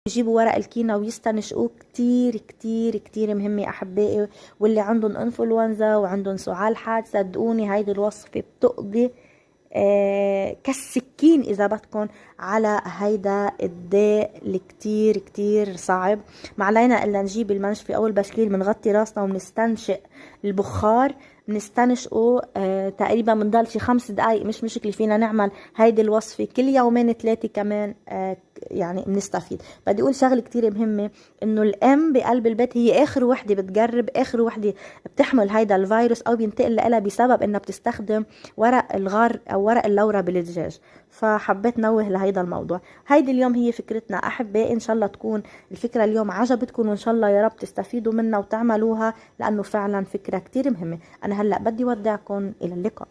يجيبوا ورق الكينا ويستنشقوه. كتير كتير كتير مهمة أحبائي. واللي عندهم انفلونزا وعندهم سعال حاد، صدقوني هيدي الوصفة بتقضي كالسكين إذا بدكم على هيدا الداء اللي كتير كتير صعب. ما علينا إلا نجيب المنشفة أو البشكير، بنغطي راسنا وبنستنشق البخار، بنستنشقه تقريبا بنضل شي 5 دقايق. مش مشكلة، فينا نعمل هيدي الوصفة كل يومين 3 كمان يعني بنستفيد. بدي اقول شغله كتير مهمه، انه الام بقلب البيت هي اخر وحده بتجرب، اخر وحده بتحمل هيدا الفيروس او بينتقل لها بسبب انها بتستخدم ورق الغار او ورق اللورا بالدجاج. فحبيت نوه لهيدا الموضوع. هيدي اليوم هي فكرتنا احبائي. ان شاء الله تكون الفكره اليوم عجبتكم، وان شاء الله يا رب تستفيدوا منها وتعملوها، لانه فعلا فكره كتير مهمه. انا هلا بدي ودعكم، الى اللقاء.